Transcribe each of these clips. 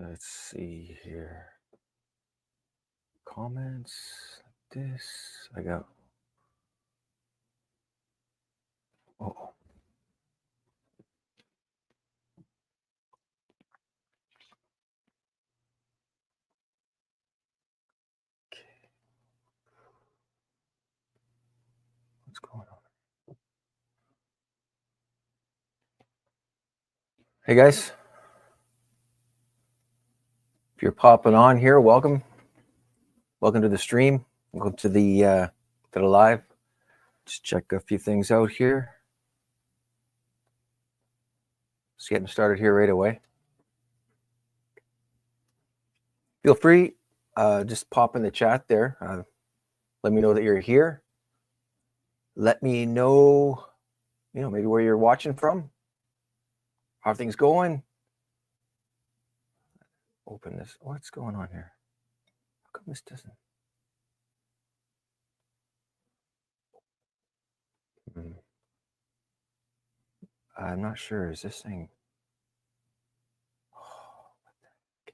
Let's see here. Comments. This. I got. Oh. Okay. What's going on? Hey guys. If you're popping on here, welcome. Welcome to the stream. Welcome to the live. Just check a few things out here. Just getting started here right away. Feel free, just pop in the chat there. Let me know that you're here. Let me know, maybe where you're watching from. How are things going? Open this. What's going on here? How come this doesn't? I'm not sure. Is this thing? Oh, okay.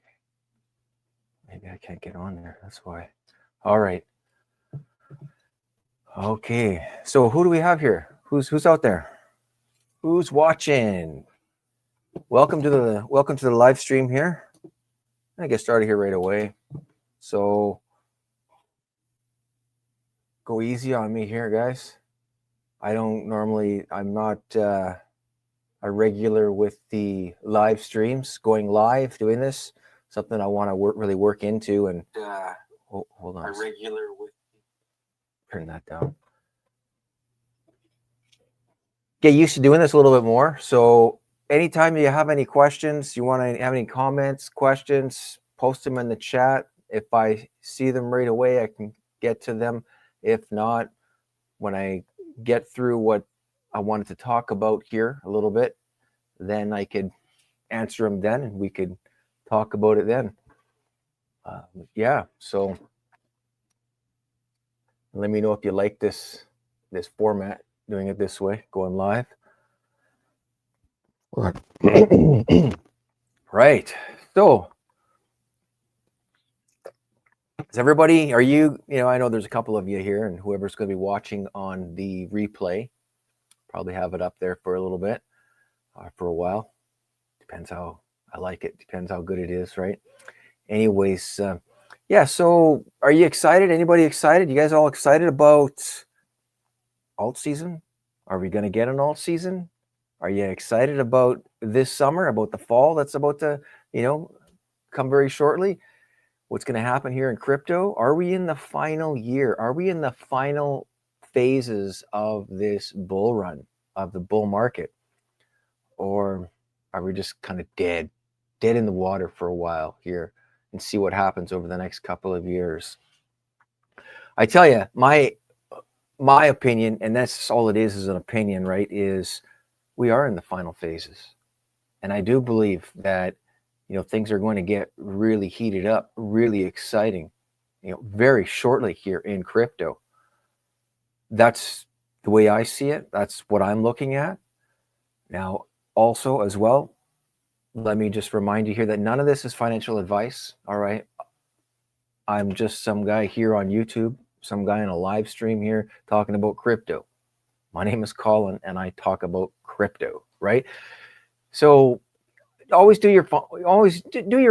Maybe I can't get on there. That's why. All right. Okay. So who do we have here? Who's out there? Who's watching? Welcome to the live stream here. I get started here right away. So go easy on me here, guys. I'm not a regular with the live streams, going live, doing this. Something I want to really work into. And hold on. A regular with. Turn that down. Get used to doing this a little bit more. So anytime you have any questions, you want to have any comments, questions, post them in the chat. If I see them right away, I can get to them. If not, when I get through what I wanted to talk about here a little bit, then I could answer them then, and we could talk about it then. Yeah, so let me know if you like this format, doing it this way, going live. Right. So is everybody, I know there's a couple of you here, and whoever's going to be watching on the replay, probably have it up there for a little bit, for a while. Depends how I like it. Depends how good it is, right? Anyways, yeah, so are you excited? Anybody excited? You guys all excited about Altseason? Are we going to get an Altseason? Are you excited about this summer, about the fall that's about to, come very shortly? What's going to happen here in crypto? Are we in the final year? Are we in the final phases of this bull run, of the bull market? Or are we just kind of dead in the water for a while here and see what happens over the next couple of years? I tell you, my opinion, and that's all it is an opinion, right, is we are in the final phases. And I do believe that, things are going to get really heated up, really exciting, very shortly here in crypto. That's the way I see it. That's what I'm looking at. Now, also as well, let me just remind you here that none of this is financial advice, all right? I'm just some guy here on YouTube, some guy in a live stream here talking about crypto. My name is Colin, and I talk about crypto, right? So always do your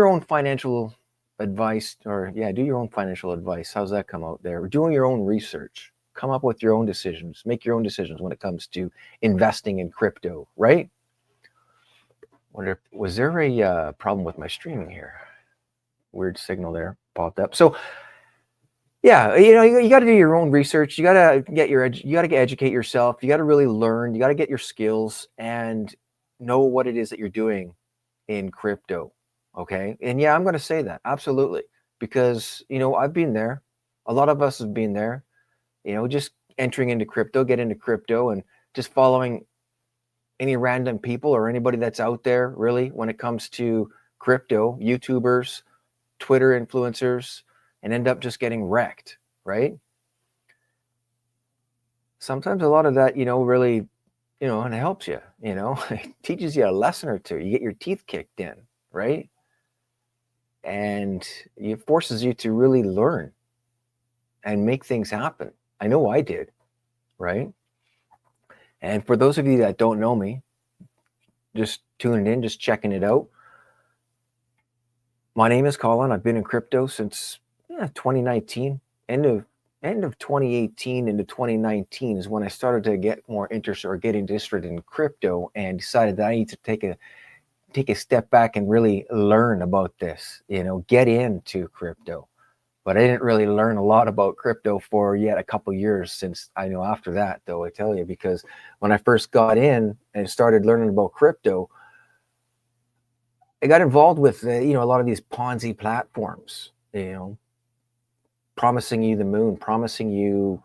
own financial advice, do your own financial advice. How's that come out there? Doing your own research. Come up with your own decisions. Make your own decisions when it comes to investing in crypto, right? Was there a problem with my streaming here? Weird signal there popped up. So yeah, you got to do your own research. You got to educate yourself. You got to really learn. You got to get your skills and know what it is that you're doing in crypto. Okay. And yeah, I'm going to say that. Absolutely. Because, I've been there. A lot of us have been there, just entering into crypto, get into crypto and just following any random people or anybody that's out there really when it comes to crypto, YouTubers, Twitter influencers, and end up just getting wrecked, right? Sometimes a lot of that, really, and it helps you, it teaches you a lesson or two. You get your teeth kicked in, right? and it forces you to really learn and make things happen. I know I did, right? And for those of you that don't know me, just tuning in, just checking it out. My name is Colin. I've been in crypto since 2019. End of 2018 into 2019 is when I started to get more interest or get interested in crypto, and decided that I need to take a step back and really learn about this, get into crypto. But I didn't really learn a lot about crypto for yet a couple years since after that, though, I tell you, because when I first got in and started learning about crypto, I got involved with a lot of these Ponzi platforms, promising you the moon, promising you,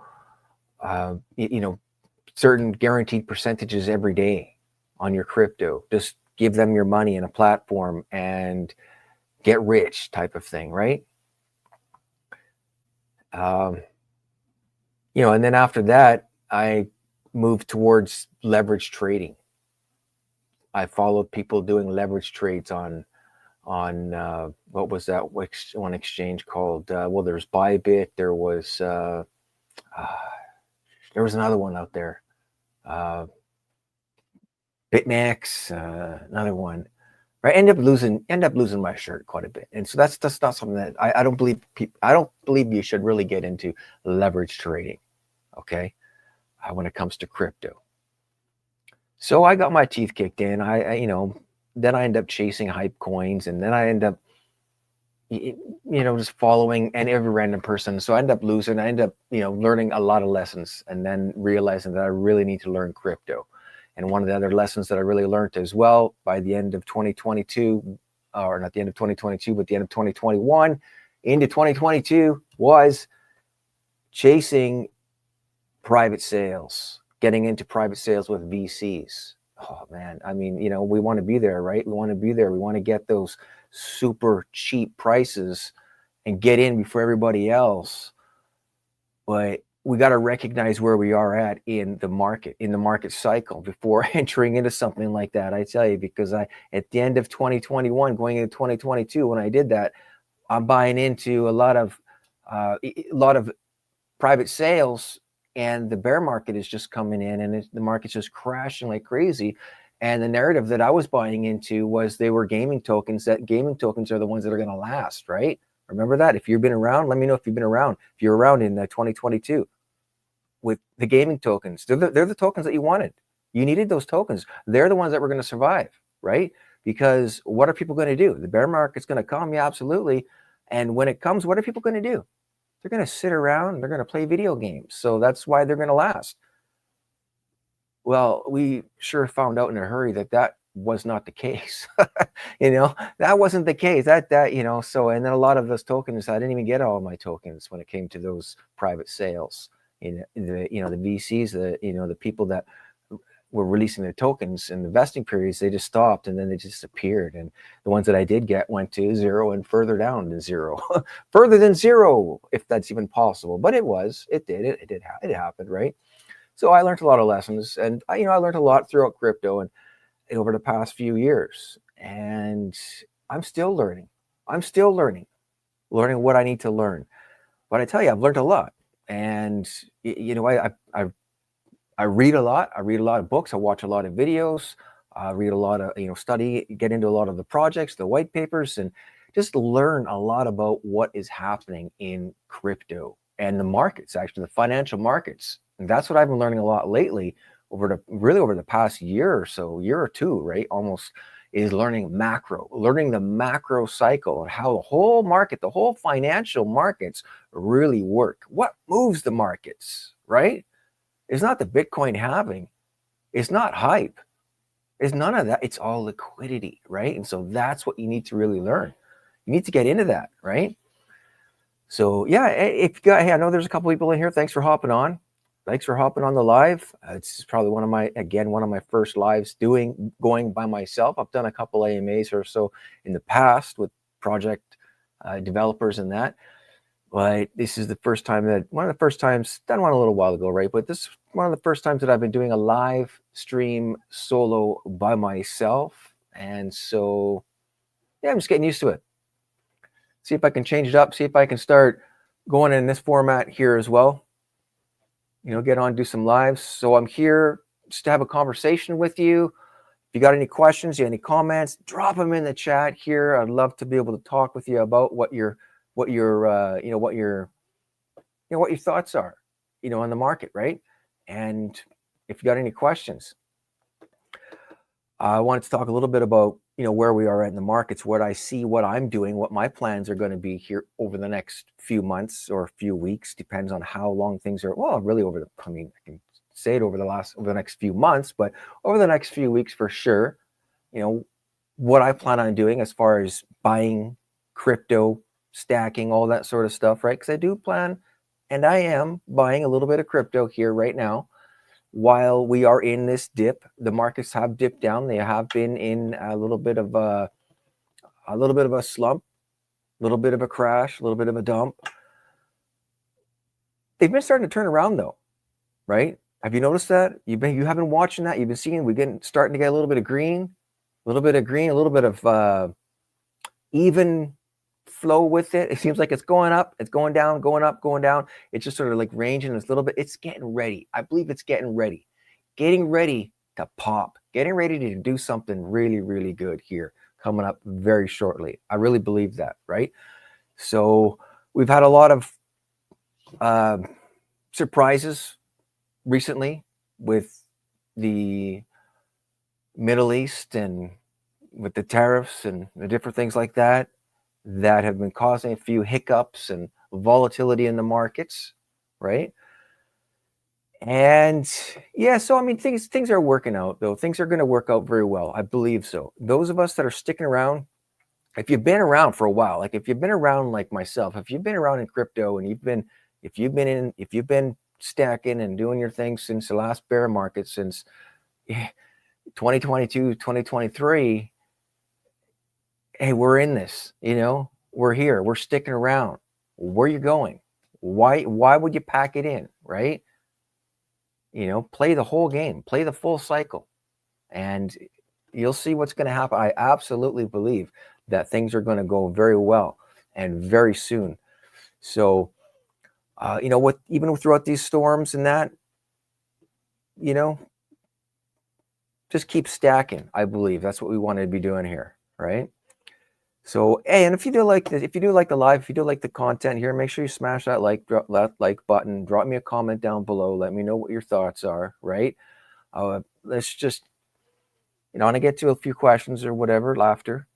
certain guaranteed percentages every day on your crypto. Just give them your money in a platform and get rich type of thing, right? And then after that, I moved towards leverage trading. I followed people doing leverage trades on what was that one exchange called? There's Bybit. There was another one out there, BitMEX, another one. Right, end up losing my shirt quite a bit, and so that's not something that I don't believe. I don't believe you should really get into leverage trading. Okay, when it comes to crypto. So I got my teeth kicked in. Then I end up chasing hype coins, and then I end up, just following every random person. So I end up losing. I end up, learning a lot of lessons, and then realizing that I really need to learn crypto. And one of the other lessons that I really learned as well by the end of 2022, or not the end of 2022, but the end of 2021 into 2022, was chasing private sales, getting into private sales with VCs. Oh man, we want to be there, right? We want to be there. We want to get those super cheap prices and get in before everybody else. But we got to recognize where we are at in the market cycle before entering into something like that. I tell you, because at the end of 2021, going into 2022, when I did that, I'm buying into a lot of private sales, and the bear market is just coming in, and the market's just crashing like crazy. And the narrative that I was buying into was they were gaming tokens. That gaming tokens are the ones that are going to last, right? Remember that? If you've been around, let me know if you've been around. If you're around in 2022 with the gaming tokens, they're the tokens that you wanted. You needed those tokens. They're the ones that were going to survive, right? Because what are people going to do? The bear market's going to come, yeah, absolutely. And when it comes, what are people going to do? They're going to sit around. They're going to play video games. So that's why they're going to last. Well, we sure found out in a hurry that was not the case. That wasn't the case. So, and then a lot of those tokens, I didn't even get all of my tokens when it came to those private sales. The VCs, the people that were releasing their tokens in the vesting periods, they just stopped, and then they disappeared. And the ones that I did get went to zero and further down to zero, further than zero, if that's even possible. But it happened, right? So I learned a lot of lessons, and I learned a lot throughout crypto and over the past few years. And I'm still learning. Learning what I need to learn. But I tell you, I've learned a lot. And I read a lot. I read a lot of books. I watch a lot of videos. I read a lot of, study, get into a lot of the projects, the white papers, and just learn a lot about what is happening in crypto and the markets, actually, the financial markets. And that's what I've been learning a lot lately over the past year or two, right? Almost, is learning the macro cycle and how the whole market, the whole financial markets really work. What moves the markets, right? It's not the Bitcoin halving. It's not hype. It's none of that. It's all liquidity, right? And so that's what you need to really learn. You need to get into that, right? So yeah, I know there's a couple people in here. Thanks for hopping on. Thanks for hopping on the live. It's probably one of my first lives going by myself. I've done a couple AMAs or so in the past with project developers and that. But this is one of the first times, done one a little while ago, right? But this is one of the first times that I've been doing a live stream solo by myself. And so, yeah, I'm just getting used to it. see if I can change it up, see if I can start going in this format here as well. Get on, do some lives. So I'm here just to have a conversation with you. If you got any questions, any comments, drop them in the chat here. I'd love to be able to talk with you about what your thoughts are, on the market, right? And if you got any questions, I wanted to talk a little bit about, where we are at in the markets, what I see, what I'm doing, what my plans are going to be here over the next few months or a few weeks, depends on how long things are. Well, really I can say it over the next few months, but over the next few weeks for sure, what I plan on doing as far as buying crypto, stacking, all that sort of stuff, right? Because I do plan, and I am buying a little bit of crypto here right now. While we are in this dip, the markets have dipped down. They have been in a little bit of a slump, a little bit of a crash, a little bit of a dump. They've been starting to turn around though, right? Have you noticed that? You have been watching that. You've been seeing starting to get a little bit of green, a little bit of even flow with it. It seems like it's going up, it's going down, going up, going down. It's just sort of like ranging a little bit. It's getting ready. I believe it's getting ready to pop, getting ready to do something really, really good here coming up very shortly. I really believe that, right? So we've had a lot of surprises recently with the Middle East and with the tariffs and the different things like that have been causing a few hiccups and volatility in the markets, right? And yeah, so I mean, things are working out though. Things are going to work out very well. I believe so. Those of us that are sticking around, if you've been around for a while, like if you've been around like myself, if you've been around in crypto and if you've been stacking and doing your thing since the last bear market, since 2022, 2023, hey, we're in this, we're here, we're sticking around. Where are you going? Why would you pack it in, right? Play the whole game, play the full cycle, and you'll see what's going to happen. I absolutely believe that things are going to go very well and very soon. So, even throughout these storms and that, just keep stacking. I believe that's what we want to be doing here, right? So, hey, and if you do like the live, if you do like the content here, make sure you smash that like button. Drop me a comment down below. Let me know what your thoughts are, right? Let's just, I want to get to a few questions or whatever after,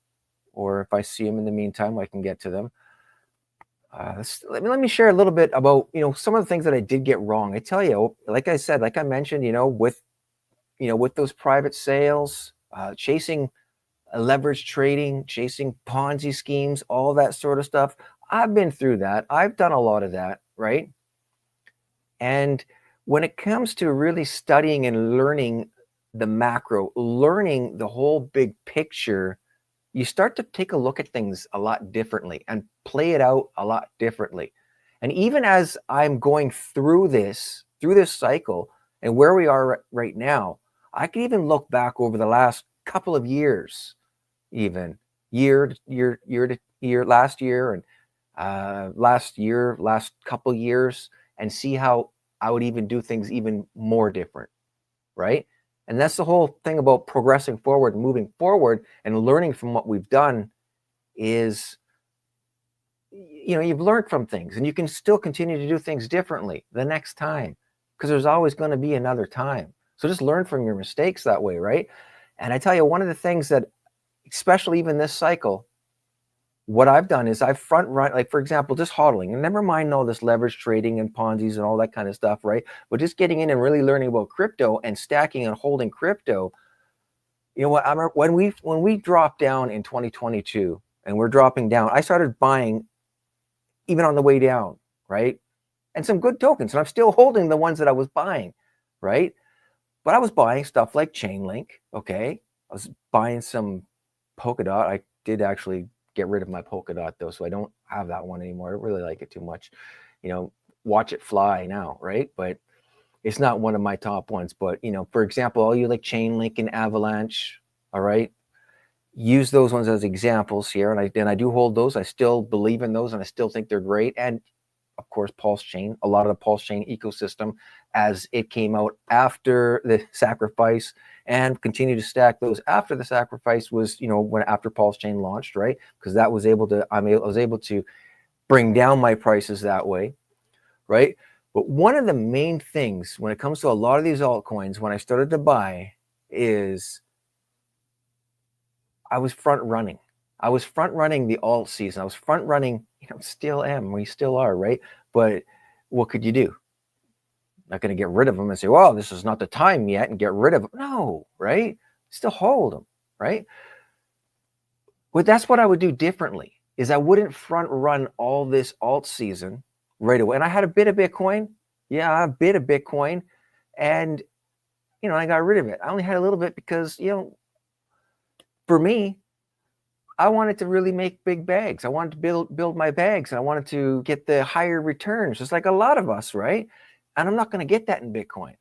or if I see them in the meantime, I can get to them. Let me share a little bit about, some of the things that I did get wrong. I tell you, like I said, like I mentioned, with those private sales, chasing leverage trading, chasing Ponzi schemes, all that sort of stuff. I've been through that. I've done a lot of that, right? And when it comes to really studying and learning the macro, learning the whole big picture, you start to take a look at things a lot differently and play it out a lot differently. And even as I'm going through this cycle and where we are right now, I can even look back over the last couple of years, even year to year, last year and last couple years, and see how I would even do things even more different, right? And that's the whole thing about progressing forward, moving forward, and learning from what we've done is, you've learned from things and you can still continue to do things differently the next time, because there's always going to be another time. So just learn from your mistakes that way, right? And I tell you, one of the things that, especially even this cycle, what I've done is I've front run, like for example, just hodling, and never mind all this leverage trading and Ponzi's and all that kind of stuff, right? But just getting in and really learning about crypto and stacking and holding crypto. You know what? I remember when we dropped down in 2022 and we're dropping down, I started buying even on the way down, right? And some good tokens, and I'm still holding the ones that I was buying, right? But I was buying stuff like Chainlink, okay? I was buying some Polkadot. I did actually get rid of my Polkadot though, so I don't have that one anymore. I don't really like it too much. Watch it fly now, right? But it's not one of my top ones. But for example, all you like Chainlink and Avalanche, all right? use those ones as examples here, and I do hold those. I still believe in those, and I still think they're great. And of course, Pulse Chain, a lot of the Pulse Chain ecosystem as it came out after the sacrifice, and continue to stack those after the sacrifice was, when after Pulse Chain launched, right? Because that was I was able to bring down my prices that way, right? But one of the main things when it comes to a lot of these altcoins, when I started to buy, is I was front running. I was front running the alt season. I was front running, still am. We still are, right? But what could you do? Not going to get rid of them and say, well, this is not the time yet, and get rid of them. No, right? Still hold them, right? But that's what I would do differently, is I wouldn't front run all this alt season right away. And I had a bit of Bitcoin. Yeah, a bit of Bitcoin. And, I got rid of it. I only had a little bit because, for me, I wanted to really make big bags. I wanted to build my bags, and I wanted to get the higher returns, just like a lot of us, right? And I'm not going to get that in Bitcoin,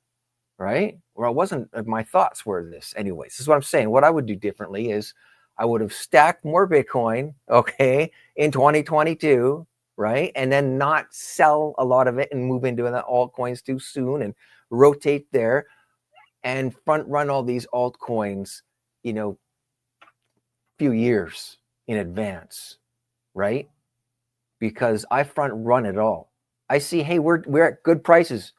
right? Or I wasn't, my thoughts were this. Anyways, this is what I'm saying. What I would do differently is I would have stacked more Bitcoin, okay, in 2022, right? And then not sell a lot of it and move into the altcoins too soon and rotate there and front run all these altcoins, few years in advance, right? Because I front run it all. I see, hey, we're at good prices,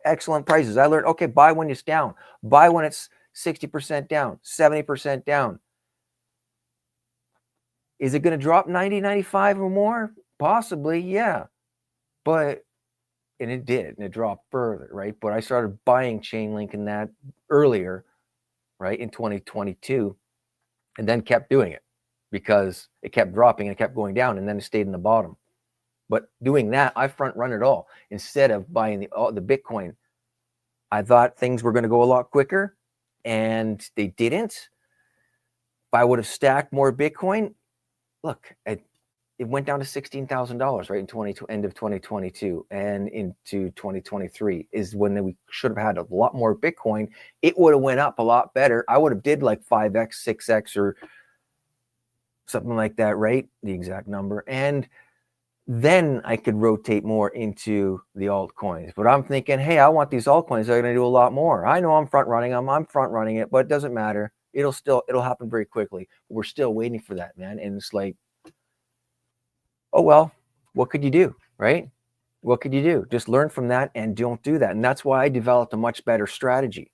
excellent prices. I learned, okay, buy when it's down, buy when it's 60% down, 70% down. Is it going to drop 90, 95 or more? Possibly, yeah. But, and it did, and it dropped further, right? But I started buying Chainlink and that earlier, right, in 2022, and then kept doing it because it kept dropping and it kept going down, and then it stayed in the bottom. But doing that, I front run it all instead of buying the Bitcoin. I thought things were going to go a lot quicker, and they didn't. If I would have stacked more Bitcoin, look, it went down to $16,000, right, in end of 2022, and into 2023 is when we should have had a lot more Bitcoin. It would have went up a lot better. I would have did like 5x, 6x, or something like that, right? The exact number. And then I could rotate more into the altcoins. But I'm thinking, hey, I want these altcoins. They're going to do a lot more. I know I'm front running them. I'm front running it, but it doesn't matter. It'll happen very quickly. We're still waiting for that, man. And it's like, oh, well, what could you do, right? What could you do? Just learn from that and don't do that. And that's why I developed a much better strategy.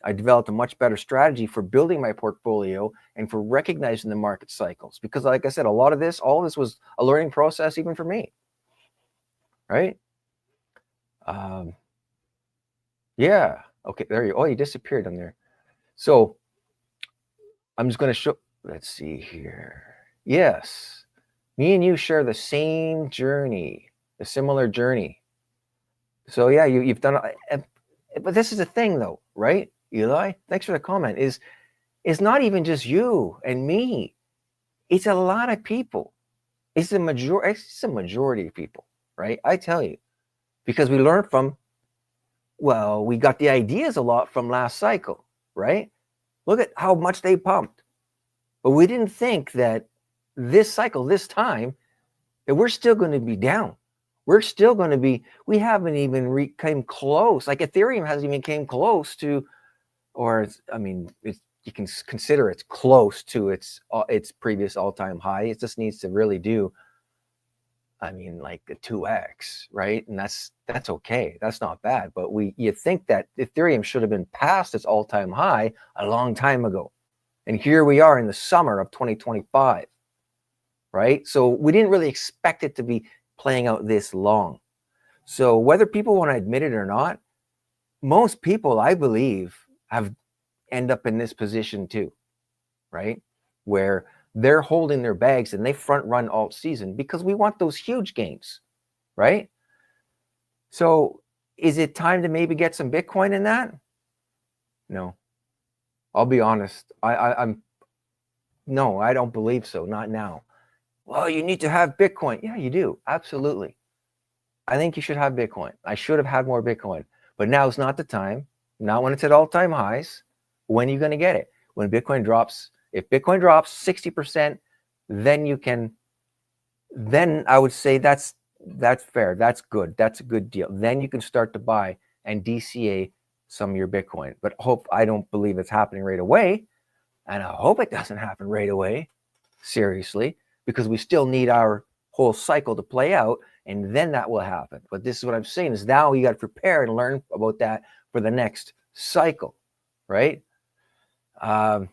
I developed a much better strategy for building my portfolio and for recognizing the market cycles. Because like I said, all of this was a learning process even for me, right? Yeah. Okay, there you go. Oh, you disappeared on there. So I'm just going to show, let's see here. Yes. Me and you share the same journey, a similar journey. So yeah, you've done, but this is the thing though, right? Eli, thanks for the comment. It's not even just you and me. It's a lot of people. It's a majority of people, right? I tell you, because we learned from, well, we got the ideas a lot from last cycle, right? Look at how much they pumped. But we didn't think that this cycle, this time, that we're still going to be down. We're still going to be, we haven't even came close. Like Ethereum hasn't even came close to, or you can consider it's close to its previous all-time high. It just needs to really do, like a 2x, right? And that's okay. That's not bad. But you think that Ethereum should have been past its all-time high a long time ago. And here we are in the summer of 2025, right? So we didn't really expect it to be playing out this long. So whether people want to admit it or not, most people, I believe, end up in this position too, right? Where they're holding their bags and they front run alt season because we want those huge gains, right? So is it time to maybe get some Bitcoin in that? No, I'll be honest. No, I don't believe so. Not now. Well, you need to have Bitcoin. Yeah, you do. Absolutely. I think you should have Bitcoin. I should have had more Bitcoin, but now is not the time. Not when it's at all-time highs. When are you going to get it? When Bitcoin drops, If Bitcoin drops 60%, then you can, then I would say that's fair. That's good. That's a good deal. Then you can start to buy and DCA some of your Bitcoin. But I don't believe it's happening right away. And I hope it doesn't happen right away, seriously, because we still need our whole cycle to play out, and then that will happen. But this is what I'm saying is now you got to prepare and learn about that for the next cycle, right? I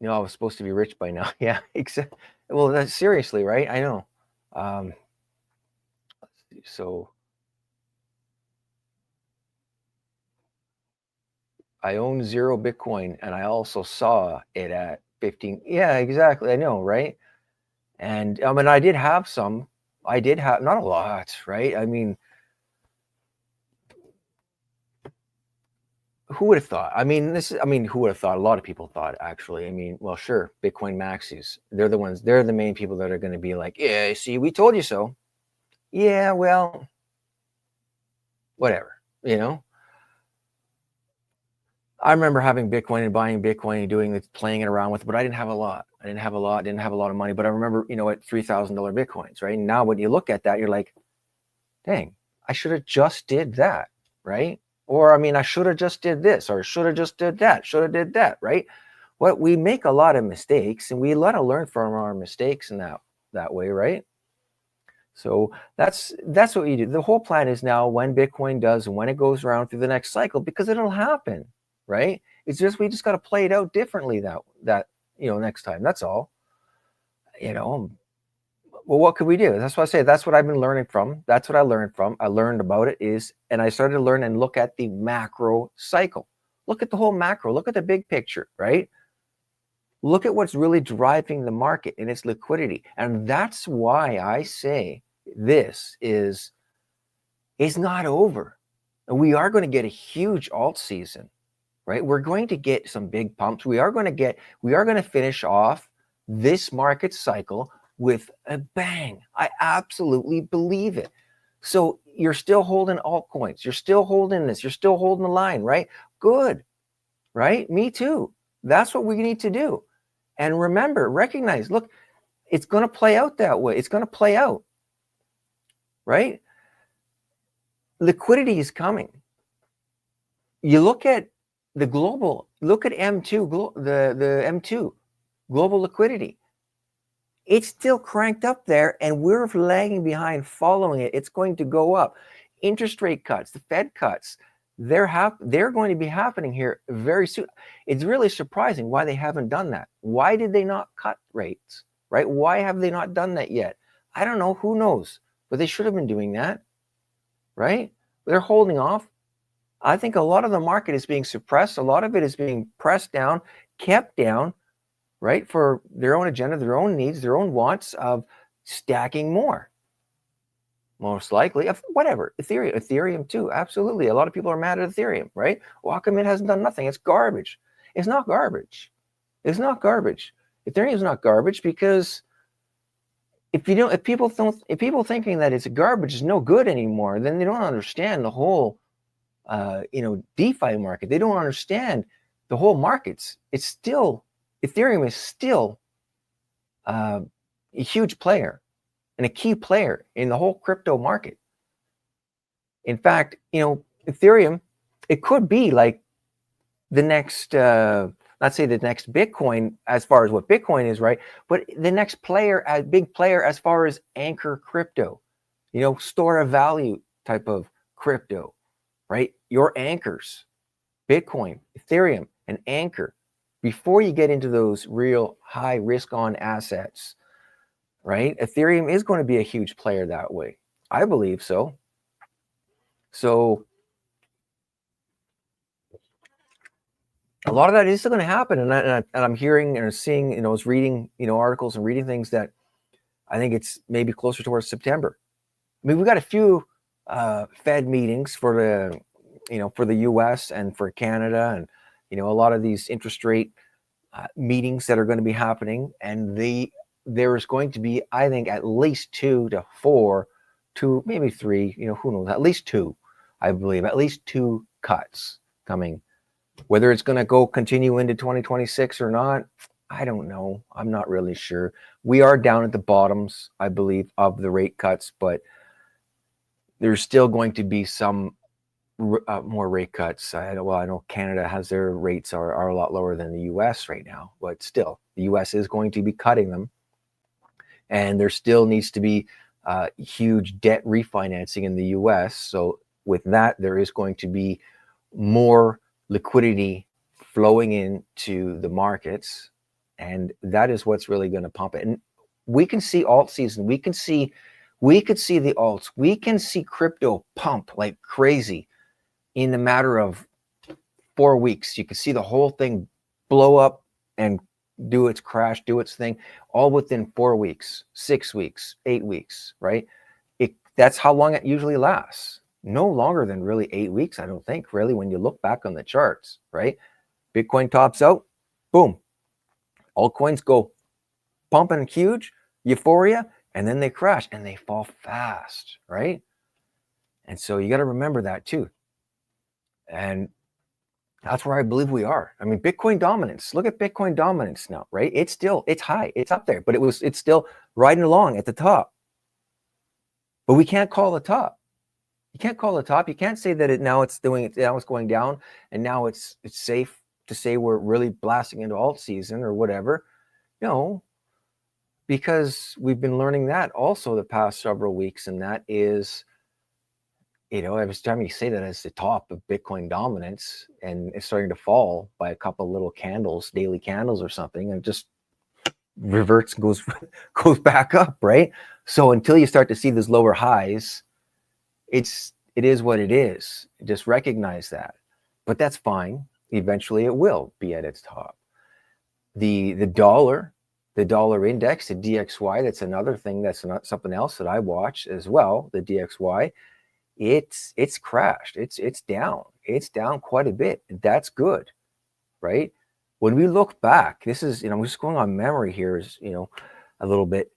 was supposed to be rich by now. Yeah, exactly. Well, that's seriously, right? I know. So I own 0 Bitcoin, and I also saw it at 15. Yeah, exactly. I know, right? And I did have some. I did have not a lot, right? I mean, who would have thought? Who would have thought? A lot of people thought, actually. I mean, well, sure, Bitcoin maxis. They're the main people that are going to be like, yeah, see, we told you so. Yeah, well, whatever, I remember having Bitcoin and buying Bitcoin and doing it, playing it around with it, but I didn't have a lot. Didn't have a lot of money. But I remember, at $3,000 Bitcoins, right? And now when you look at that, you're like, dang, I should have just did that, right? Or I should have just did this, or should have just did that, should have did that, right? Well, we make a lot of mistakes, and we let to learn from our mistakes in that way, right? So that's what you do. The whole plan is now when Bitcoin does and when it goes around through the next cycle, because it'll happen, right? It's just we just got to play it out differently that next time. That's all. Well, what could we do? That's what I say. That's what I've been learning from. That's what I learned from. I learned about it and I started to learn and look at the macro cycle. Look at the whole macro. Look at the big picture, right? Look at what's really driving the market and its liquidity. And that's why I say this is not over. And we are going to get a huge alt season, right? We're going to get some big pumps. We are going to finish off this market cycle with a bang. I absolutely believe it. So you're still holding altcoins. You're still holding this. You're still holding the line, right? Good, right? Me too. That's what we need to do. And remember, recognize, look, it's going to play out that way. It's going to play out, right? Liquidity is coming. You look at the global, look at M2, the M2, global liquidity. It's still cranked up there, and we're lagging behind following it. It's going to go up. Interest rate cuts, the Fed cuts, they're going to be happening here very soon. It's really surprising why they haven't done that. Why did they not cut rates, right? Why have they not done that yet? I don't know. Who knows? But they should have been doing that, right? They're holding off. I think a lot of the market is being suppressed. A lot of it is being pressed down, kept down, right, for their own agenda, their own needs, their own wants of stacking more. Most likely, whatever. Ethereum too, absolutely. A lot of people are mad at Ethereum, right? Well, how come it hasn't done nothing? It's garbage. It's not garbage. It's not garbage. Ethereum is not garbage because if people thinking that it's garbage is no good anymore, then they don't understand the whole, DeFi market. They don't understand the whole markets. It's still Ethereum is still a huge player and a key player in the whole crypto market. In fact, Ethereum, it could be like the next, not say the next Bitcoin as far as what Bitcoin is, right? But the next big player as far as anchor crypto, store of value type of crypto, right? Your anchors, Bitcoin, Ethereum, and Anchor. Before you get into those real high risk on assets, right? Ethereum is going to be a huge player that way. I believe so. So a lot of that is still going to happen. And I'm hearing and seeing, I was reading, articles and reading things that I think it's maybe closer towards September. I mean, we've got a few Fed meetings for the US and for Canada, and a lot of these interest rate meetings that are going to be happening, and there is going to be, I think, at least 2 to 4, 2 maybe 3, who knows, at least 2, I believe, at least 2 cuts coming Whether it's going to go continue into 2026 or not, I don't know. I'm not really sure. We are down at the bottoms, I believe, of the rate cuts, but there's still going to be some more rate cuts. I know Canada has their rates are a lot lower than the US right now, but still, the US is going to be cutting them. And there still needs to be huge debt refinancing in the US. So with that, there is going to be more liquidity flowing into the markets. And that is what's really going to pump it. And we can see alt season. We could see the alts. We can see crypto pump like crazy in a matter of 4 weeks. You can see the whole thing blow up and do its crash, do its thing, all within 4 weeks, 6 weeks, 8 weeks, right? That's how long it usually lasts. No longer than really 8 weeks, I don't think, really, when you look back on the charts, right? Bitcoin tops out, boom. Altcoins go pumping huge, euphoria, and then they crash and they fall fast, right? And so you got to remember that too. And that's where I believe we are. I mean, Bitcoin dominance. Look at Bitcoin dominance now, right? It's high. It's up there, but it's still riding along at the top. But we can't call the top. You can't call the top. You can't say that now it's going down, and now it's safe to say we're really blasting into alt season or whatever. No, because we've been learning that also the past several weeks, and that is, every time you say that it's the top of Bitcoin dominance and it's starting to fall by a couple little candles, daily candles or something, and it just reverts and goes back up, right? So until you start to see those lower highs, it is what it is. Just recognize that. But that's fine. Eventually it will be at its top. The dollar index, the DXY, that's another thing, that's not something else that I watch as well, the DXY. It's crashed. It's down. It's down quite a bit. That's good, right? When we look back, this is, I'm just going on memory here, a little bit,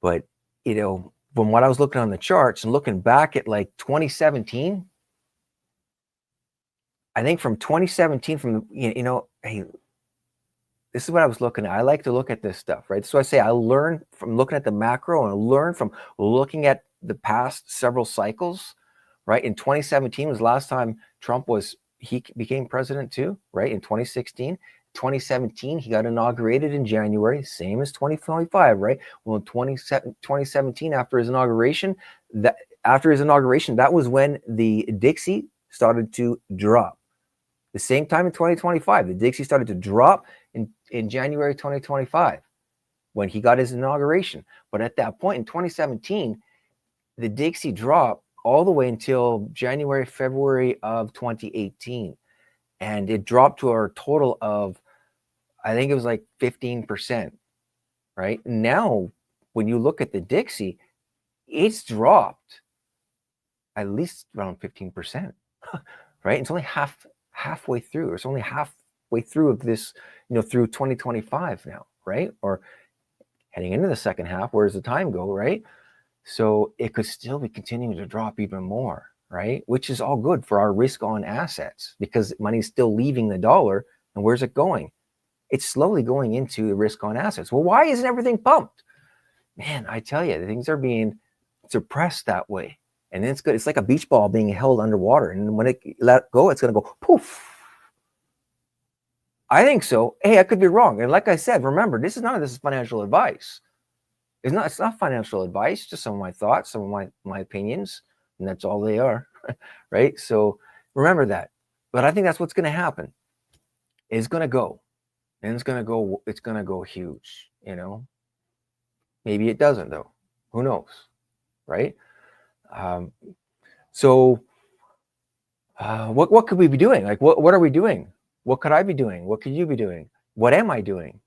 but from what I was looking on the charts and looking back at like 2017, I think from 2017, hey, this is what I was looking at. I like to look at this stuff, right? So I say I learn from looking at the macro, and I learn from looking at the past several cycles, right? In 2017 was the last time he became president too, right? In 2016, 2017, he got inaugurated in January, same as 2025, right? Well, in 2017, after his inauguration, that was when the Dixie started to drop. The same time in 2025, the Dixie started to drop in January 2025 when he got his inauguration. But at that point in 2017, the Dixie dropped all the way until January, February of 2018. And it dropped to a total of, I think it was like 15%, right? Now, when you look at the Dixie, it's dropped at least around 15%, right? It's only halfway through. It's only halfway through of this, through 2025 now, right? Or heading into the second half. Where does the time go, right? So it could still be continuing to drop even more, right? Which is all good for our risk on assets, because money's still leaving the dollar. And where's it going? It's slowly going into the risk on assets. Well, why isn't everything pumped? Man, I tell you, things are being suppressed that way. And it's good. It's like a beach ball being held underwater. And when it let go, it's going to go poof. I think so. Hey, I could be wrong. And like I said, remember, none of this is financial advice. It's not financial advice, just some of my thoughts, some of my opinions, and that's all they are, right? So remember that. But I think that's what's going to happen. It's going to go, and it's going to go huge, Maybe it doesn't, though. Who knows, right? So what could we be doing? Like, what are we doing? What could I be doing? What could you be doing? What am I doing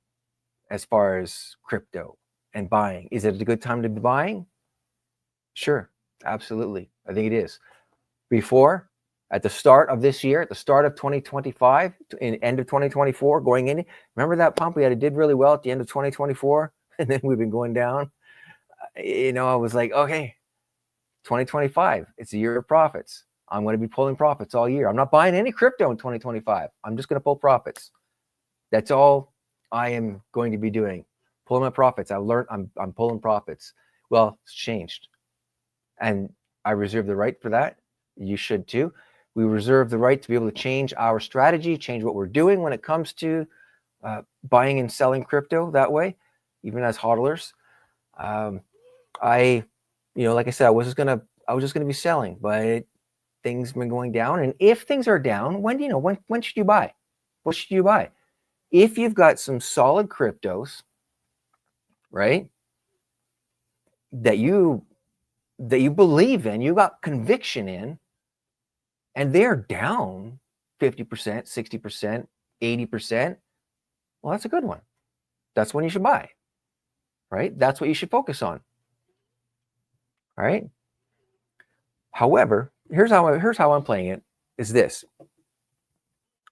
as far as crypto and buying? Is it a good time to be buying? Sure, absolutely. I think it is. Before, at the start of this year, at the start of 2025, in end of 2024, going in, remember that pump we did really well at the end of 2024, and then we've been going down. I was like, okay, 2025, it's a year of profits. I'm going to be pulling profits all year. I'm not buying any crypto in 2025. I'm just going to pull profits. That's all I am going to be doing. Pulling my profits. I learned I'm pulling profits. Well, it's changed. And I reserve the right for that. You should too. We reserve the right to be able to change our strategy, change what we're doing when it comes to buying and selling crypto that way, even as hodlers. Like I said, I was just gonna be selling, but things have been going down. And if things are down, when should you buy? What should you buy? If you've got some solid cryptos, right, that you believe in, you got conviction in, and they're down 50%, 60%, 80%, well, that's a good one. That's when you should buy, right? That's what you should focus on, right? However, here's how I'm playing it, is this.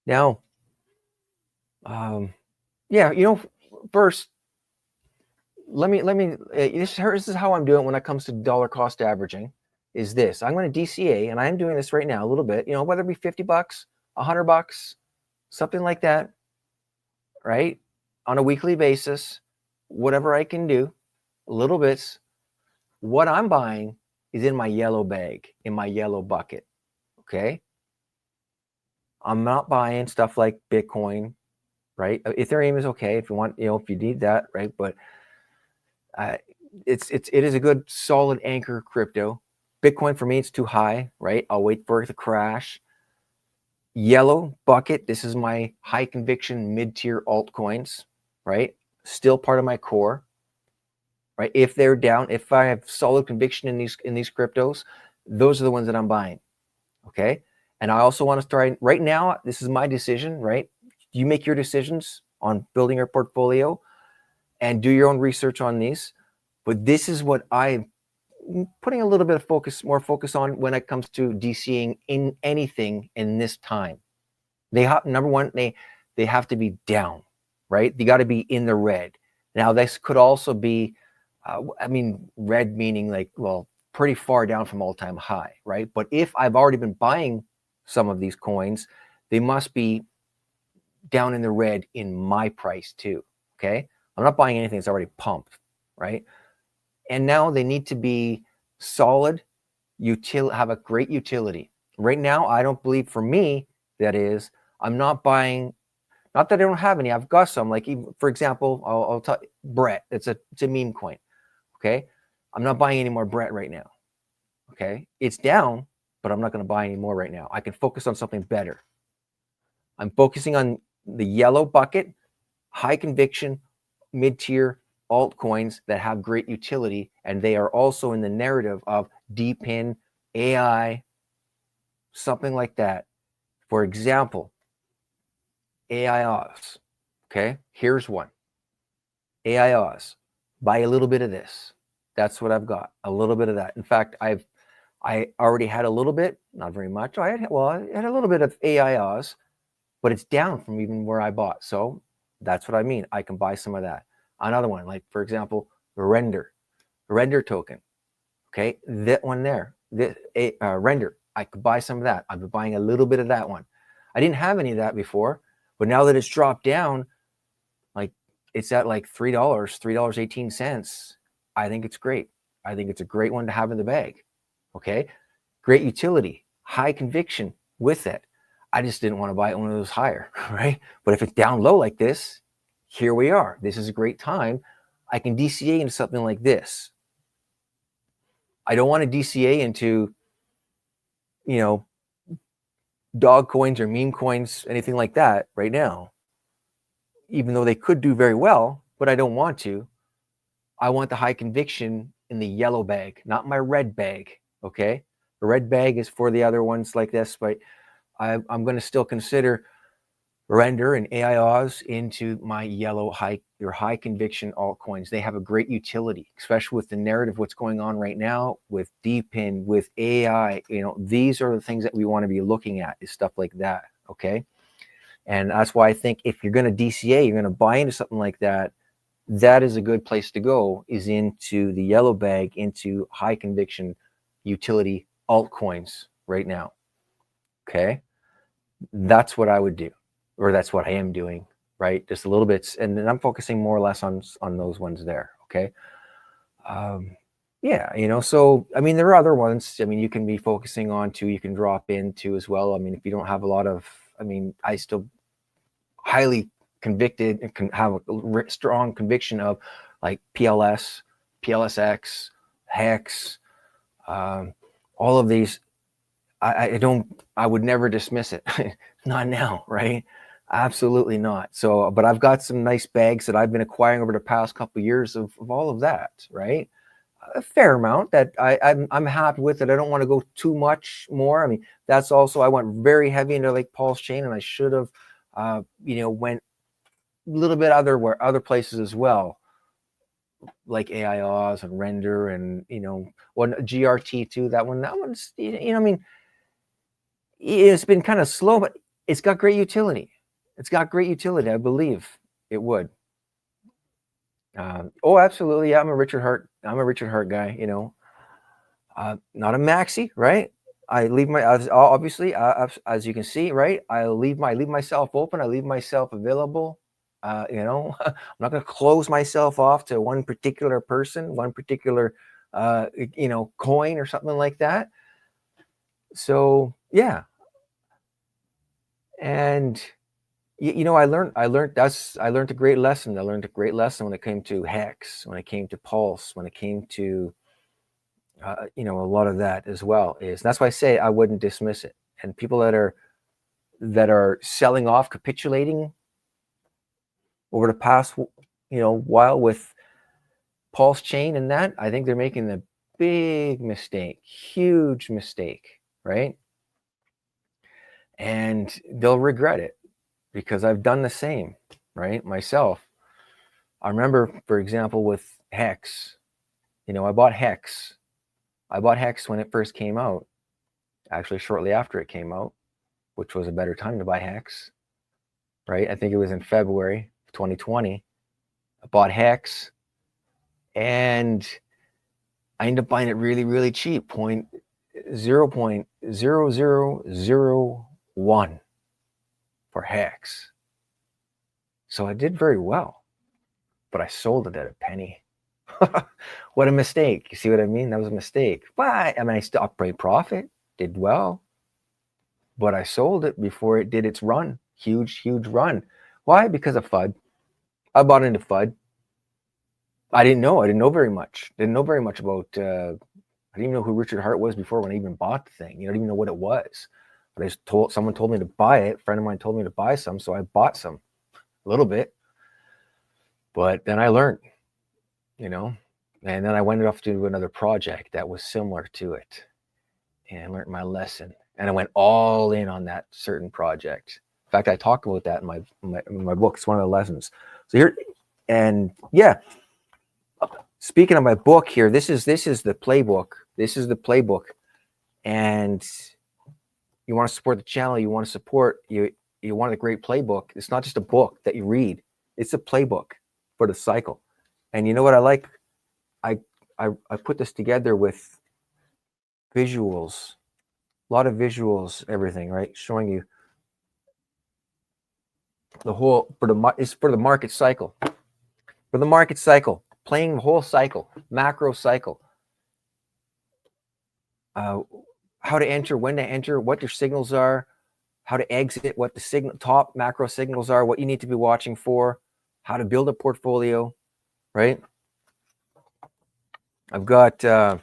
Now, first, let me this is how I'm doing when it comes to dollar cost averaging, is this. I'm going to DCA, and I am doing this right now a little bit, whether it be $50, $100, something like that, right? On a weekly basis, whatever I can do, little bits. What I'm buying is in my yellow bag, in my yellow bucket, okay? I'm not buying stuff like Bitcoin, right? Ethereum is okay if you want, if you need that, right? But it is a good solid anchor crypto. Bitcoin for me, it's too high, right? I'll wait for it to crash. Yellow bucket, this is my high conviction mid-tier altcoins, right? Still part of my core, right? If they're down, if I have solid conviction in these cryptos, those are the ones that I'm buying, okay? And I also want to start right now. This is my decision, right? You make your decisions on building your portfolio and do your own research on these. But this is what I'm putting a little bit of more focus on when it comes to DCing in anything in this time. They have, number one, they have to be down, right? They got to be in the red. Now, this could also be, red meaning like, well, pretty far down from all-time high, right? But if I've already been buying some of these coins, they must be down in the red in my price too, okay? I'm not buying anything that's already pumped, right? And now they need to be solid, have a great utility. Right now, I don't believe, for me, that is, I'm not buying, not that I don't have any, I've got some, like, even, for example, I'll tell Brett, it's a meme coin, okay? I'm not buying any more Brett right now, okay? It's down, but I'm not going to buy any more right now. I can focus on something better. I'm focusing on the yellow bucket, high conviction, mid-tier altcoins that have great utility, and they are also in the narrative of DPIN, AI, something like that. For example, AIOS, okay? Here's one. AIOS, buy a little bit of this. That's what I've got, a little bit of that. In fact, I already had a little bit, not very much. I had a little bit of AIOS, but it's down from even where I bought. So that's what I mean. I can buy some of that. Another one, like, for example, Render token. Okay, that one there, Render, I could buy some of that. I've been buying a little bit of that one. I didn't have any of that before, but now that it's dropped down, like, it's at like $3, $3.18. I think it's great. I think it's a great one to have in the bag. Okay, great utility, high conviction with it. I just didn't want to buy it when it was higher, right? But if it's down low like this, here we are. This is a great time. I can DCA into something like this. I don't want to DCA into, dog coins or meme coins, anything like that right now, even though they could do very well, but I don't want to. I want the high conviction in the yellow bag, not my red bag, okay? The red bag is for the other ones like this, but I'm going to still consider Render and AIOS into my yellow high conviction altcoins. They have a great utility, especially with the narrative, what's going on right now with DPIN, with AI. These are the things that we want to be looking at, is stuff like that, okay? And that's why I think if you're going to DCA, you're going to buy into something like that, that is a good place to go, is into the yellow bag, into high conviction utility altcoins right now. Okay. That's what I would do, or that's what I am doing, right? Just a little bit. And then I'm focusing more or less on those ones there. Okay. Yeah, so I mean, there are other ones. I mean, you can be focusing on too. You can drop into as well. I mean, if you don't have a lot of, I mean, I still highly convicted and can have a strong conviction of like PLS, PLSX, HEX, all of these. I would never dismiss it. Not now, right? Absolutely not. So, but I've got some nice bags that I've been acquiring over the past couple of years of all of that, right? A fair amount that I'm happy with it. I don't want to go too much more. I mean, that's also, I went very heavy into like Paul's chain, and I should have, went a little bit other places as well, like AIOS and Render and, one GRT too. That one's, I mean, it's been kind of slow, but it's got great utility. It's got great utility. I believe it would. Oh, absolutely. Yeah, I'm a Richard Hart guy. Not a maxi, right? I leave my obviously, as you can see, right? I leave myself open. I leave myself available. I'm not going to close myself off to one particular person, one particular, coin or something like that. So yeah, and I learned a great lesson. I learned a great lesson when it came to Hex, when it came to Pulse, when it came to a lot of that as well. That's why I say I wouldn't dismiss it. And people that are selling off, capitulating over the past while with Pulse chain and that, I think they're making a big mistake, huge mistake, right? And they'll regret it, because I've done the same, right, myself. I remember, for example, with Hex, I bought Hex when it first came out, actually shortly after it came out, which was a better time to buy Hex, right? I think it was in February 2020. I bought Hex, and I ended up buying it really, really cheap, 0.0001 for Hex. So I did very well, but I sold it at a penny. What a mistake. You see what I mean? That was a mistake. But I mean, I still operated profit, did well, but I sold it before it did its run. Huge run. Why? Because of FUD. I bought into FUD. I didn't know very much. Didn't know very much about, I didn't even know who Richard Hart was before when I even bought the thing. I didn't even know what it was. But someone told me to buy it. A friend of mine told me to buy some, so I bought some, a little bit. But then I learned, and then I went off to do another project that was similar to it, and I learned my lesson. And I went all in on that certain project. In fact, I talk about that in my book. It's one of the lessons. So here, and yeah, speaking of my book here, this is the playbook. This is the playbook, and you want to support the channel. You want to support you want a great playbook. It's not just a book that you read. It's a playbook for the cycle. And you know what I like? I put this together with visuals, a lot of visuals, everything, right? Showing you the whole for the market cycle. For the market cycle, playing the whole cycle, macro cycle. How to enter, when to enter, what your signals are, how to exit, what the top macro signals are, what you need to be watching for, how to build a portfolio, right? I've got show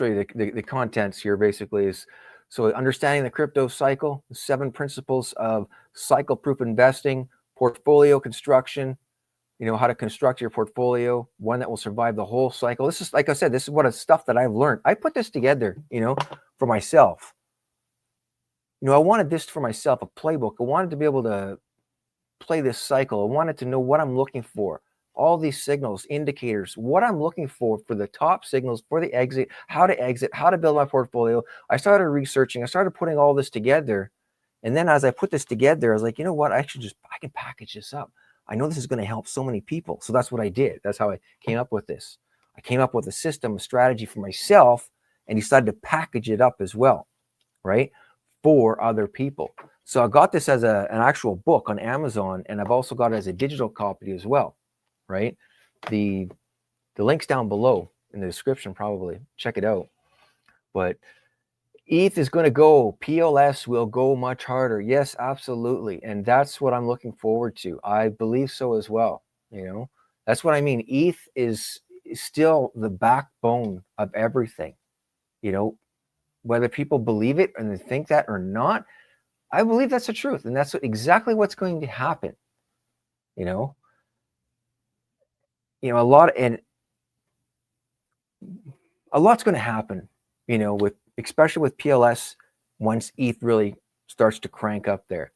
you the contents here. Basically is, so understanding the crypto cycle, the 7 principles of cycle-proof investing, portfolio construction, how to construct your portfolio, one that will survive the whole cycle. This is, like I said, this is what stuff that I've learned. I put this together, for myself. I wanted this for myself, a playbook. I wanted to be able to play this cycle. I wanted to know what I'm looking for. All these signals, indicators, what I'm looking for the top signals, for the exit, how to build my portfolio. I started researching, I started putting all this together. And then as I put this together, I was like, you know what, I can package this up. I know this is going to help so many people. So that's what I did. That's how I came up with this. I came up with a system, a strategy for myself, and decided to package it up as well, right, for other people. So I got this as an actual book on Amazon, and I've also got it as a digital copy as well, right? The link's down below in the description, probably. Check it out. But ETH is going to go. PLS will go much harder. Yes, absolutely. And that's what I'm looking forward to. I believe so as well. That's what I mean. ETH is still the backbone of everything. Whether people believe it and they think that or not, I believe that's the truth. And that's exactly what's going to happen. A lot's going to happen, especially with PLS once ETH really starts to crank up there.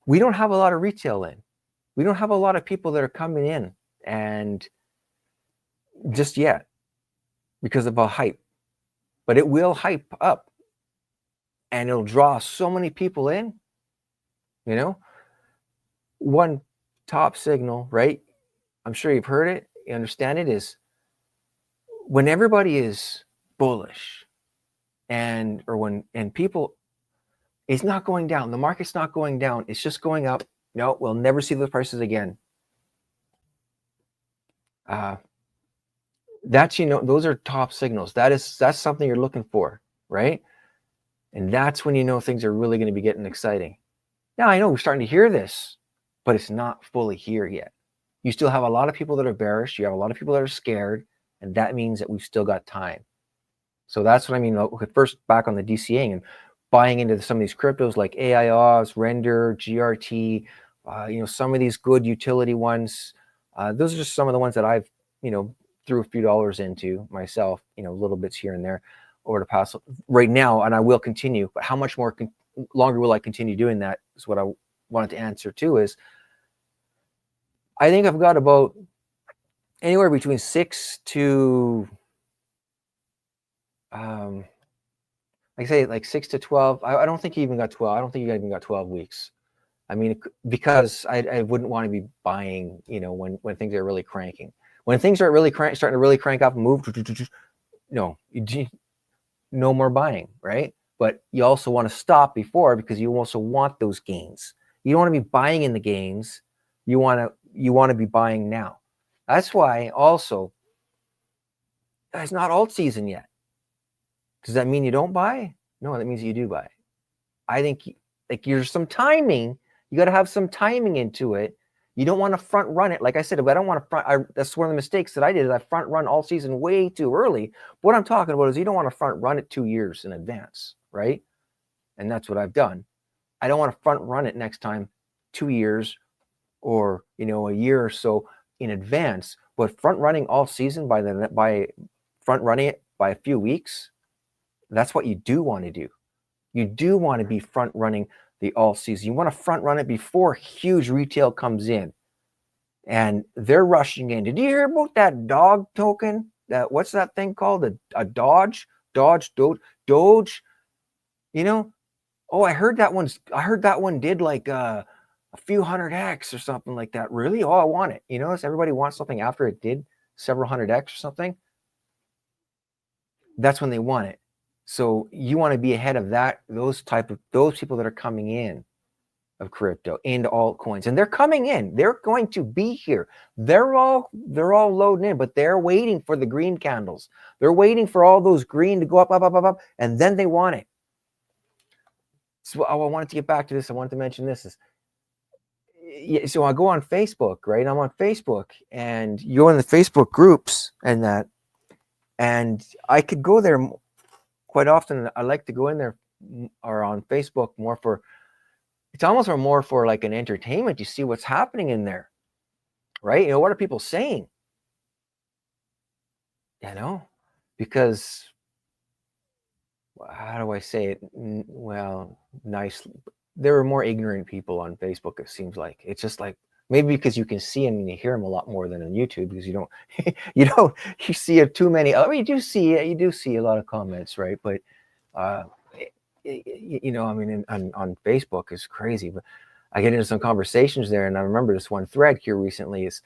We don't have a lot of retail in. We don't have a lot of people that are coming in and just yet because of a hype. But it will hype up and it'll draw so many people in. One top signal, right? I'm sure you've heard it, you understand it, is when everybody is bullish and people, it's not going down. The market's not going down. It's just going up. No, we'll never see those prices again. Those are top signals. That's something you're looking for, right? And that's when things are really going to be getting exciting. Now, I know we're starting to hear this, but it's not fully here yet. You still have a lot of people that are bearish. You have a lot of people that are scared, and that means that we've still got time. So that's what I mean. First, back on the DCAing and buying into some of these cryptos like AIOS, Render, GRT, some of these good utility ones. Those are just some of the ones that I've, threw a few dollars into myself, little bits here and there over the past right now, and I will continue. But how much more longer will I continue doing that is what I wanted to answer to. Is I think I've got about anywhere between 6 to like 6 to 12. I don't think you even got 12. I don't think you even got 12 weeks. I mean, because I wouldn't want to be buying, when things are really cranking. When things are really starting to really crank up and move, no more buying, right? But you also want to stop before because you also want those gains. You don't want to be buying in the gains. You want to be buying now. That's why also, it's not alt season yet. Does that mean you don't buy? No, that means you do buy. I think there's some timing. You got to have some timing into it. You don't want to front run it. Like I said, if I don't want to that's one of the mistakes that I did, is I front run all season way too early. But what I'm talking about is you don't want to front run it 2 years in advance, right? And that's what I've done. I don't want to front run it next time 2 years or, a year or so in advance. But front running all season by front running it by a few weeks, that's what you do want to do. You do want to be front running the all season. You want to front run it before huge retail comes in and they're rushing in. Did you hear about that dog token? What's that thing called? A Doge? Doge? Oh, I heard that one did like a few 100x or something like that. Really? Oh, I want it. Everybody wants something after it did several 100x or something. That's when they want it. So you want to be ahead of those people that are coming in of crypto into altcoins, and they're coming in. They're going to be here. They're all loading in, but they're waiting for the green candles. They're waiting for all those green to go up, and then they want it. So I wanted to get back to this. I wanted to mention this. So I go on Facebook, right? I'm on Facebook, and you go in the Facebook groups and that, and I could go there quite often. I like to go in there or on Facebook more for, it's almost more for like an entertainment. You see what's happening in there, right? What are people saying? Because how do I say it? Well, nicely. There are more ignorant people on Facebook, it seems like. It's just like, maybe because you can see them and you hear them a lot more than on YouTube, because you see it too many. I mean, you do see a lot of comments, right? But on Facebook is crazy. But I get into some conversations there, and I remember this one thread here recently is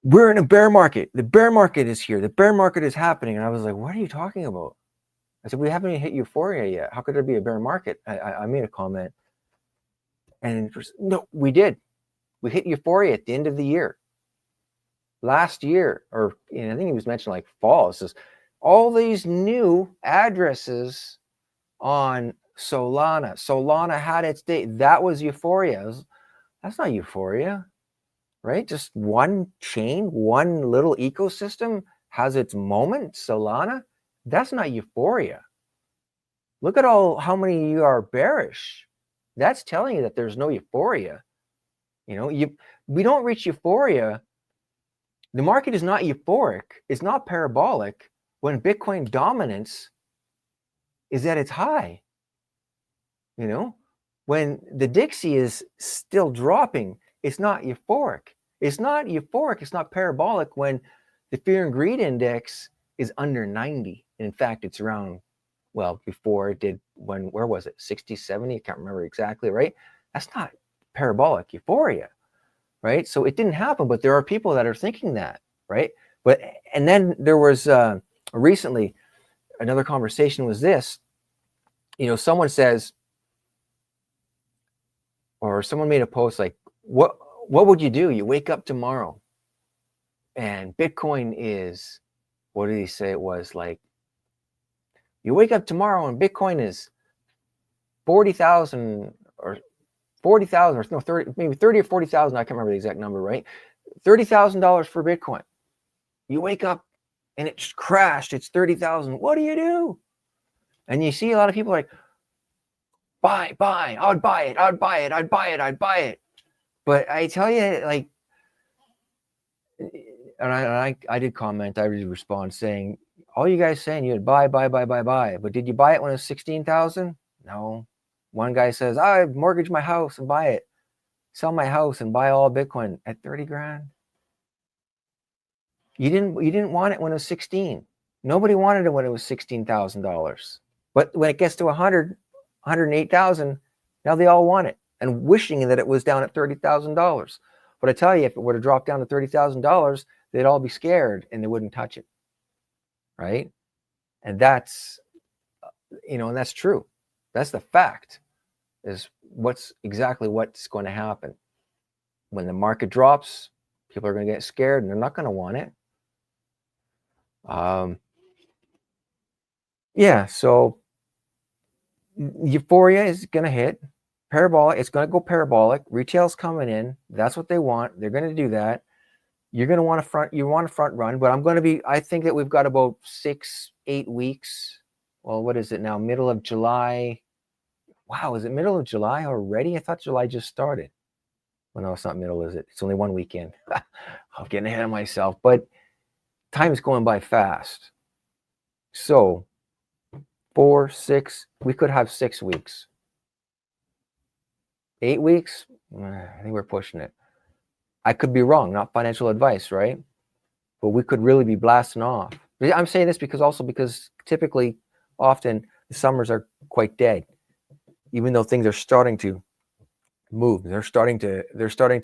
we're in a bear market. The bear market is here. The bear market is happening. And I was like, what are you talking about? I said, we haven't even hit euphoria yet. How could there be a bear market? I made a comment. And no, we did. We hit euphoria at the end of the year. Last year, or I think he was mentioning like fall. It says all these new addresses on Solana. Solana had its day. That was euphoria. That's not euphoria, right? Just one chain, one little ecosystem has its moment. Solana, that's not euphoria. Look at how many of you are bearish. That's telling you that there's no euphoria. We don't reach euphoria. The market is not euphoric. It's not parabolic when Bitcoin dominance is at its high. When the Dixie is still dropping, it's not euphoric. It's not euphoric. It's not parabolic when the fear and greed index is under 90. In fact, it's around, well, before it did, where was it? 60, 70? I can't remember exactly, right? That's not parabolic euphoria, right? So it didn't happen, but there are people that are thinking that, right? And then there was recently another conversation was this, someone says, or someone made a post like, what would you do? You wake up tomorrow and Bitcoin is, what did he say it was? Like, you wake up tomorrow and Bitcoin is 40,000 or 40,000 or no, 30, maybe 30 or 40,000. I can't remember the exact number, right? $30,000 for Bitcoin. You wake up and it's crashed. It's 30,000. What do you do? And you see a lot of people like, buy, I'd buy it. But I tell you, like, and I did comment, I did respond saying, all you guys saying you'd buy. But did you buy it when it was 16,000? No. One guy says, I mortgage my house and buy it. Sell my house and buy all Bitcoin at 30 grand. You didn't want it when it was 16. Nobody wanted it when it was $16,000. But when it gets to 108,000, now they all want it and wishing that it was down at $30,000. But I tell you, if it were to drop down to $30,000, they'd all be scared and they wouldn't touch it, right? And that's, and that's true. That's the fact, is what's going to happen. When the market drops, people are going to get scared and they're not going to want it. Yeah, so euphoria is going to hit. Parabolic, it's going to go parabolic. Retail's coming in. That's what they want. They're going to do that. You're going to want to front run, but I think that we've got about 6-8 weeks. Well, what is it now? Middle of July. Wow, is it middle of July already? I thought July just started. Well, no, it's not middle, is it? It's only one weekend. I'm getting ahead of myself, but time is going by fast. So 4, 6, we could have 6 weeks. 8 weeks? I think we're pushing it. I could be wrong, not financial advice, right? But we could really be blasting off. I'm saying this because typically, often, the summers are quite dead. Even though things are starting to move. They're starting to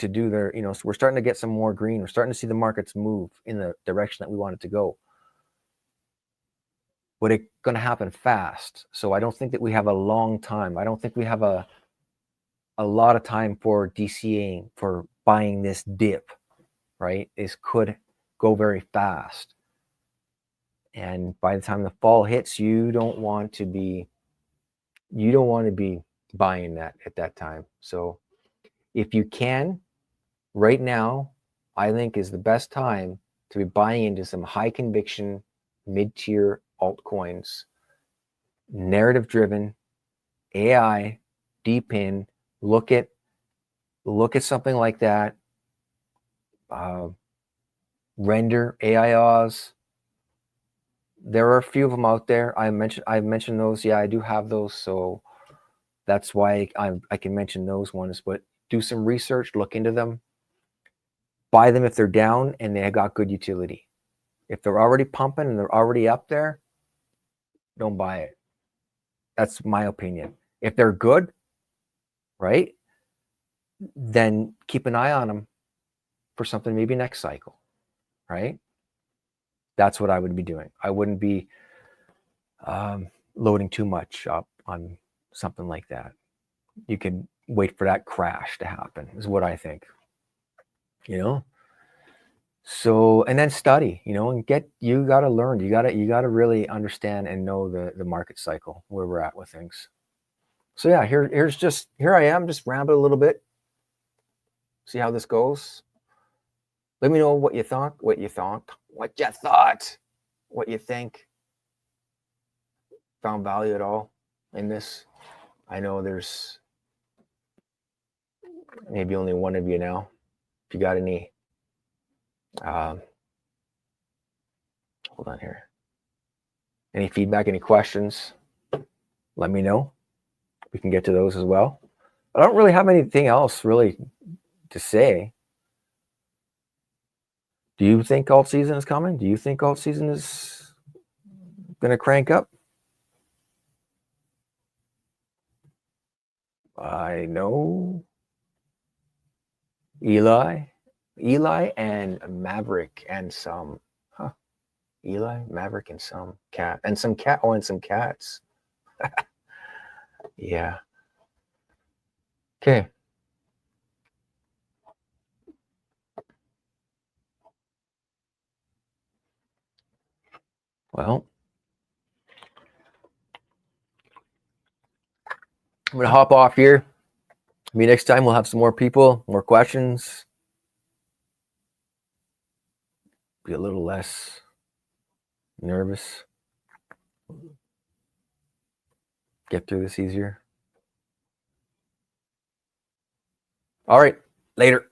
do their, so we're starting to get some more green. We're starting to see the markets move in the direction that we want it to go. But it's going to happen fast. So I don't think that we have a long time. I don't think we have a lot of time for DCAing, for buying this dip, right? This could go very fast. And by the time the fall hits, you don't want to be buying that at that time. So if you can, right now, I think is the best time to be buying into some high conviction, mid-tier altcoins, narrative driven, AI, deep in, look at something like that. Render, AIOs. There are a few of them out there. I've mentioned those. Yeah, I do have those. So that's why I can mention those ones, but do some research, look into them, buy them if they're down and they got good utility. If they're already pumping and they're already up there, don't buy it. That's my opinion. If they're good, right, then keep an eye on them for something maybe next cycle. right? That's what I would be doing. I wouldn't be loading too much up on something like that. You could wait for that crash to happen, is what I think. So, and then study, and you got to learn. You got to really understand and know the market cycle, where we're at with things. So yeah, here I am, just rambling a little bit. See how this goes. Let me know what you thought, what you think. Found value at all in this? I know there's maybe only one of you now. If you got any, hold on here. Any feedback, any questions, let me know. We can get to those as well. I don't really have anything else really to say. Do you think alt season is coming? Do you think alt season is going to crank up? I know Eli and Maverick and some, Eli, Maverick and some cat and some cats. Yeah. Okay. Well, I'm going to hop off here. Maybe next time we'll have some more people, more questions. Be a little less nervous. Get through this easier. All right. Later.